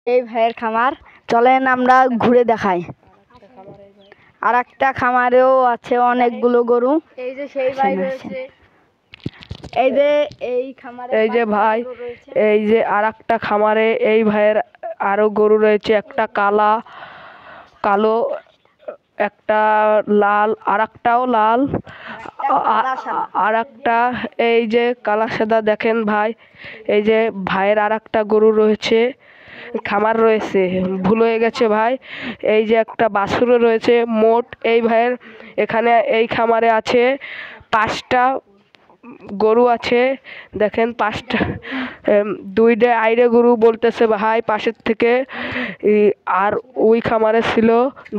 এই ভাইয়ের খামার, চলেন আমরা ঘুরে দেখাই। আর একটা খামারেও আছে অনেকগুলো গরু। এই যে সেই ভাই রয়েছে, এই যে এই খামারে, এই যে ভাই, এই যে আর একটা খামারে এই ভাইয়ের আরো গরু রয়েছে, একটা কালো, একটা লাল, আর একটাও লাল, আর একটা এই যে কালা সাদা। দেখেন ভাই, এই যে ভাইয়ের আর একটা গরু রয়েছে, খামার রয়েছে, ভুল হয়ে গেছে ভাই। এই যে একটা বাছুরও রয়েছে। মোট এই ভাইয়ের এখানে এই খামারে আছে 5টা গরু আছে। দেখেন 5টা, 2টা আইরে গরু বলতেছে ভাই পাশের থেকে। আর ওই খামারে ছিল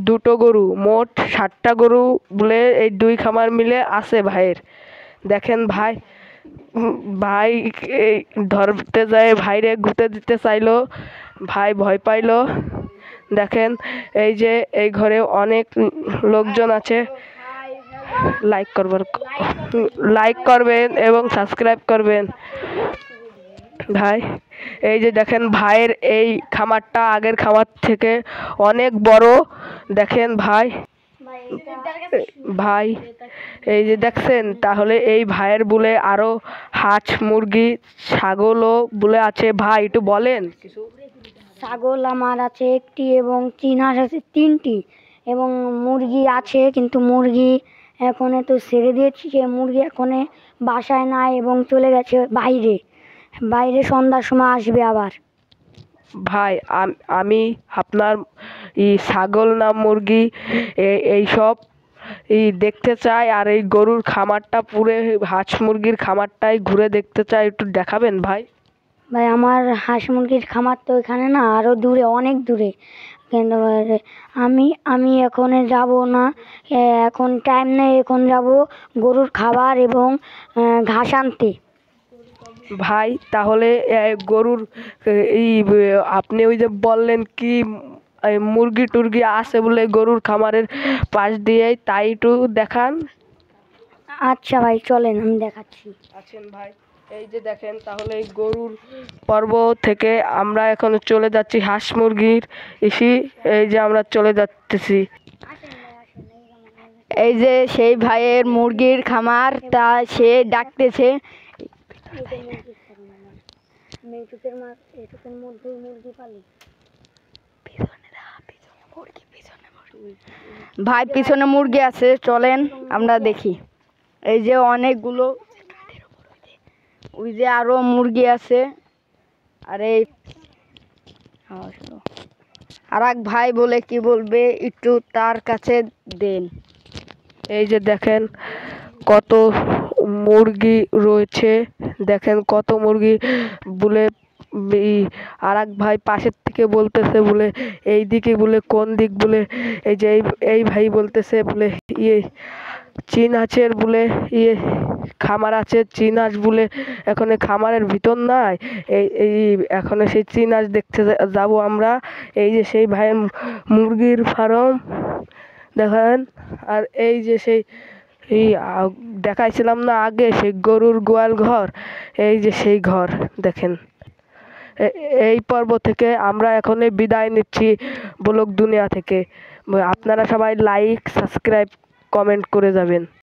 2টো গরু, মোট 7টা গরু বলে এই 2 খামার মিলে আছে ভাইয়ের। দেখেন ভাই, ভাই এই ধরতে যায় ভাইরে গুঁতে দিতে চাইলো, ভাই ভয় পাইলো। দেখেন এই যে এই ঘরে অনেক লোকজন আছে। লাইক করবেন এবং সাবস্ক্রাইব করবেন ভাই। এই যে দেখেন ভাইয়ের এই খামারটা আগের খামার থেকে অনেক বড়। দেখেন ভাই, ভাই এই যে দেখছেন, তাহলে এই ভাইয়ের বলে আরো হাঁস, মুরগি, ছাগলও বলে আছে। ভাই একটু বলেন কিছু। ছাগল আমার আছে 1টি এবং চীন হাঁস আছে 3টি এবং মুরগি আছে, কিন্তু মুরগি এখন তো ছেড়ে দিয়েছি। সে মুরগি এখন বাসায় নাই এবং চলে গেছে বাইরে সন্ধ্যার সময় আসবে আবার। ভাই আমি আপনার ছাগল না মুরগি এইসব দেখতে চাই, আর এই গরুর খামারটা পুরো হাঁস মুরগির খামারটাই ঘুরে দেখতে চাই, একটু দেখাবেন ভাই। ভাই আমার হাঁস মুরগির খামার তো এখানে না, আরও দূরে, অনেক দূরে। কিন্তু আমি এখন যাব না, এখন টাইম নেই। এখন যাব গরুর খাবার এবং ঘাস আনতে। ভাই তাহলে গরুর আপনি ওই যে বললেন কি মুরগি টুরগি আছে বলে গরুর খামারের পাশ দিয়ে, তাই একটু দেখান। আচ্ছা ভাই চলেন, আমি দেখাচ্ছি। আছেন ভাই, এই যে দেখেন, তাহলে এই গরুর পর্ব থেকে আমরা এখন চলে যাচ্ছি হাঁস মুরগির এই যে আমরা চলে যাচ্ছি। এই যে সেই ভাইয়ের মুরগির খামার, তা সে ডাকতেছে। ভাই পিছনে মুরগি আছে, চলেন আমরা দেখি। এই যে অনেকগুলো, ওই যে আরো মুরগি আছে। আর এই আর এক ভাই বলে কি বলবে, একটু তার কাছে দেন। এই যে দেখেন কত মুরগি রয়েছে, দেখেন কত মুরগি বলে। আর এক ভাই পাশের থেকে বলতেছে বলে এইদিকে বলে, কোন দিক বলে, এই যে এই ভাই বলতেছে বলে চীন হাঁসের বলে খামার আছে, চীন হাঁস বলে এখন খামারের ভিতর নাই। এই এখন সেই চীন হাঁস দেখতে যাব আমরা। এই যে সেই ভাইয়ের মুরগির ফার্ম দেখেন। আর এই যে সেই দেখাইছিলাম না আগে, সেই গরুর গোয়াল ঘর, এই যে সেই ঘর দেখেন। এই পর্ব থেকে আমরা এখন বিদায় নিচ্ছি ব্লগ দুনিয়া থেকে। আপনারা সবাই লাইক, সাবস্ক্রাইব, কমেন্ট করে যাবেন।